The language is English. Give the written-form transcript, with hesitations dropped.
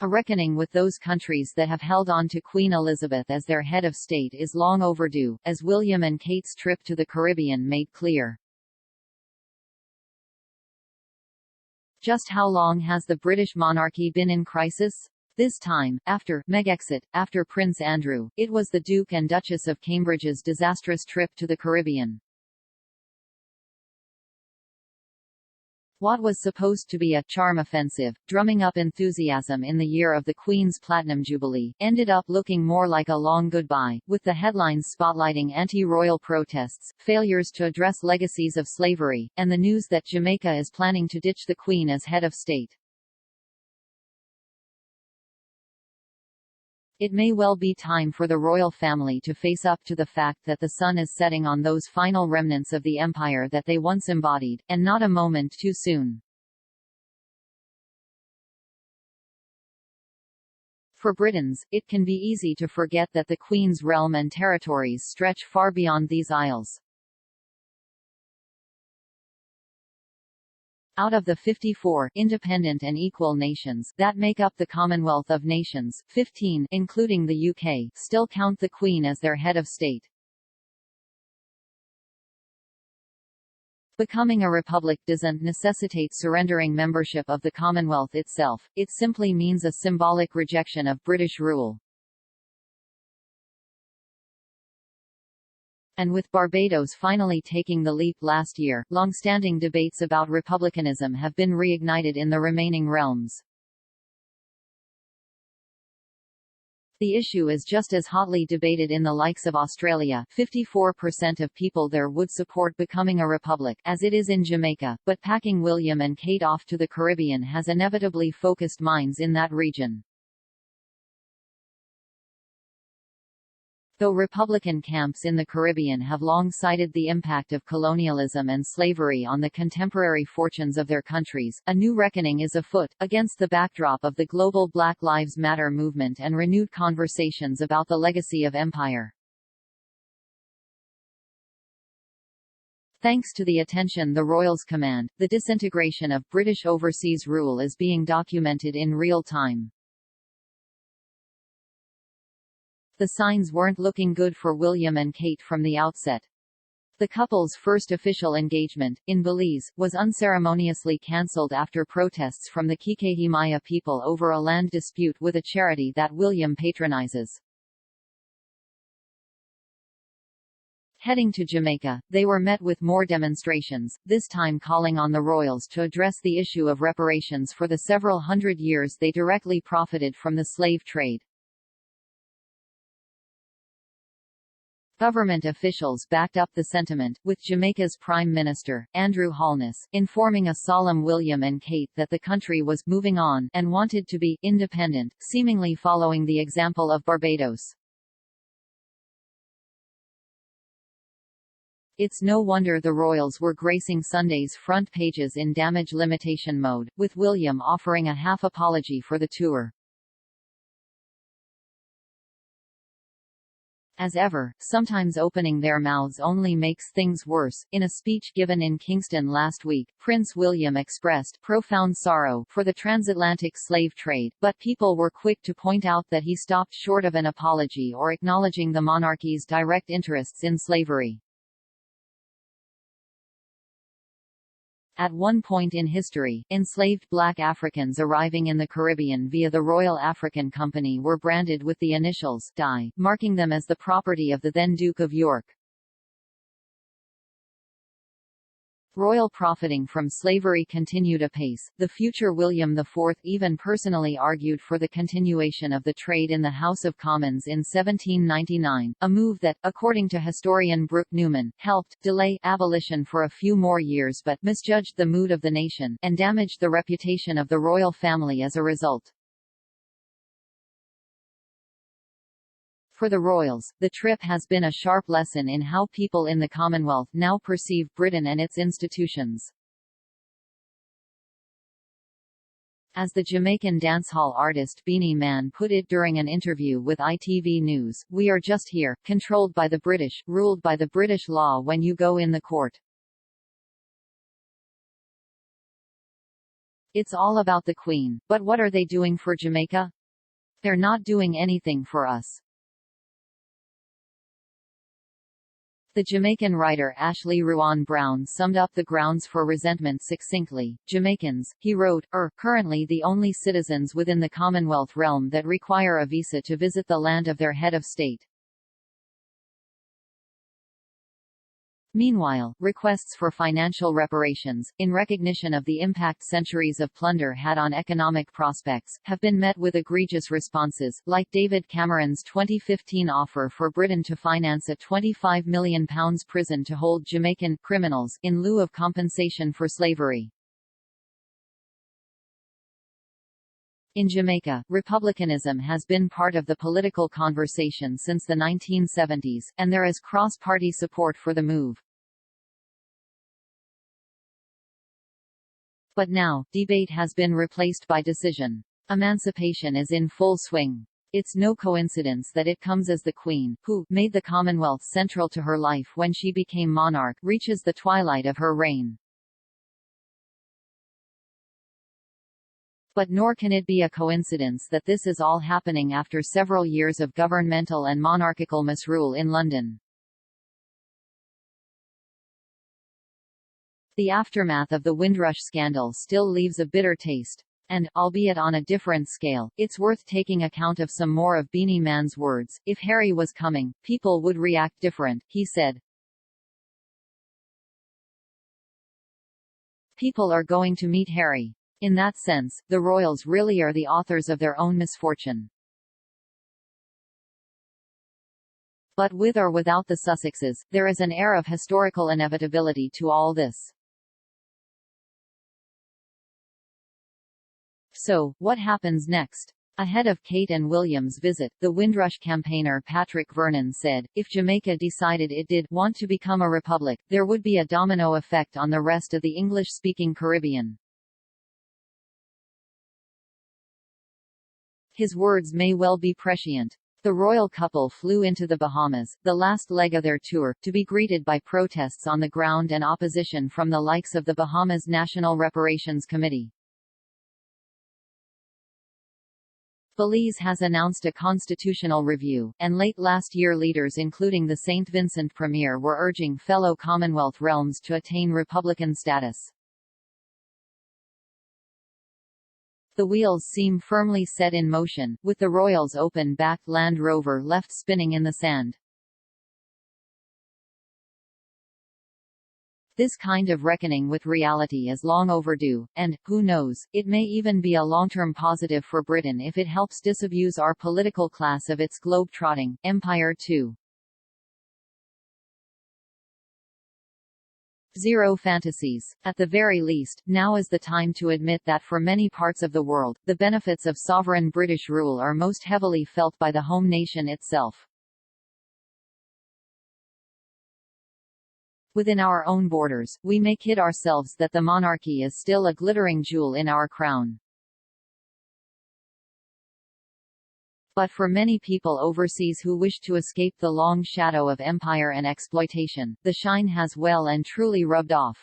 A reckoning with those countries that have held on to Queen Elizabeth as their head of state is long overdue, as William and Kate's trip to the Caribbean made clear. Just how long has the British monarchy been in crisis? This time, after Megxit, after Prince Andrew, it was the Duke and Duchess of Cambridge's disastrous trip to the Caribbean. What was supposed to be a charm offensive, drumming up enthusiasm in the year of the Queen's Platinum Jubilee, ended up looking more like a long goodbye, with the headlines spotlighting anti-royal protests, failures to address legacies of slavery, and the news that Jamaica is planning to ditch the Queen as head of state. It may well be time for the royal family to face up to the fact that the sun is setting on those final remnants of the empire that they once embodied, and not a moment too soon. For Britons, it can be easy to forget that the Queen's realm and territories stretch far beyond these isles. Out of the 54 independent and equal nations that make up the Commonwealth of Nations, 15, including the UK, still count the Queen as their head of state. Becoming a republic doesn't necessitate surrendering membership of the Commonwealth itself, it simply means a symbolic rejection of British rule. And with Barbados finally taking the leap last year, long-standing debates about republicanism have been reignited in the remaining realms. The issue is just as hotly debated in the likes of Australia. 54% of people there would support becoming a republic, as it is in Jamaica, but packing William and Kate off to the Caribbean has inevitably focused minds in that region. Though Republican camps in the Caribbean have long cited the impact of colonialism and slavery on the contemporary fortunes of their countries, a new reckoning is afoot, against the backdrop of the global Black Lives Matter movement and renewed conversations about the legacy of empire. Thanks to the attention the Royals command, the disintegration of British overseas rule is being documented in real time. The signs weren't looking good for William and Kate from the outset. The couple's first official engagement, in Belize, was unceremoniously cancelled after protests from the Kikehimaya people over a land dispute with a charity that William patronizes. Heading to Jamaica, they were met with more demonstrations, this time calling on the royals to address the issue of reparations for the several hundred years they directly profited from the slave trade. Government officials backed up the sentiment, with Jamaica's Prime Minister, Andrew Holness, informing a solemn William and Kate that the country was moving on and wanted to be independent, seemingly following the example of Barbados. It's no wonder the royals were gracing Sunday's front pages in damage limitation mode, with William offering a half apology for the tour. As ever, sometimes opening their mouths only makes things worse. In a speech given in Kingston last week, Prince William expressed profound sorrow for the transatlantic slave trade, but people were quick to point out that he stopped short of an apology or acknowledging the monarchy's direct interests in slavery. At one point in history, enslaved black Africans arriving in the Caribbean via the Royal African Company were branded with the initials DI, marking them as the property of the then Duke of York. Royal profiting from slavery continued apace. The future William IV even personally argued for the continuation of the trade in the House of Commons in 1799, a move that, according to historian Brooke Newman, helped delay abolition for a few more years but misjudged the mood of the nation, and damaged the reputation of the royal family as a result. For the royals, the trip has been a sharp lesson in how people in the Commonwealth now perceive Britain and its institutions. As the Jamaican dancehall artist Beanie Man put it during an interview with ITV News, "We are just here, controlled by the British, ruled by the British law when you go in the court." It's all about the Queen, but what are they doing for Jamaica? They're not doing anything for us. The Jamaican writer Ashley Ruan Brown summed up the grounds for resentment succinctly. Jamaicans, he wrote, are currently the only citizens within the Commonwealth realm that require a visa to visit the land of their head of state. Meanwhile, requests for financial reparations, in recognition of the impact centuries of plunder had on economic prospects, have been met with egregious responses, like David Cameron's 2015 offer for Britain to finance a £25 million prison to hold Jamaican criminals, in lieu of compensation for slavery. In Jamaica, republicanism has been part of the political conversation since the 1970s, and there is cross-party support for the move. But now, debate has been replaced by decision. Emancipation is in full swing. It's no coincidence that it comes as the Queen, who made the Commonwealth central to her life when she became monarch, reaches the twilight of her reign. But nor can it be a coincidence that this is all happening after several years of governmental and monarchical misrule in London. The aftermath of the Windrush scandal still leaves a bitter taste. And, albeit on a different scale, it's worth taking account of some more of Beanie Man's words. If Harry was coming, people would react different, he said. People are going to meet Harry. In that sense, the royals really are the authors of their own misfortune. But with or without the Sussexes, there is an air of historical inevitability to all this. So, what happens next? Ahead of Kate and William's visit, the Windrush campaigner Patrick Vernon said, if Jamaica decided it did want to become a republic, there would be a domino effect on the rest of the English-speaking Caribbean. His words may well be prescient. The royal couple flew into the Bahamas, the last leg of their tour, to be greeted by protests on the ground and opposition from the likes of the Bahamas National Reparations Committee. Belize has announced a constitutional review, and late last year leaders including the St. Vincent Premier were urging fellow Commonwealth realms to attain republican status. The wheels seem firmly set in motion, with the Royals' open-backed Land Rover left spinning in the sand. This kind of reckoning with reality is long overdue, and, who knows, it may even be a long-term positive for Britain if it helps disabuse our political class of its globe-trotting empire too. Zero fantasies. At the very least, now is the time to admit that for many parts of the world, the benefits of sovereign British rule are most heavily felt by the home nation itself. Within our own borders, we may kid ourselves that the monarchy is still a glittering jewel in our crown. But for many people overseas who wish to escape the long shadow of empire and exploitation, the shine has well and truly rubbed off.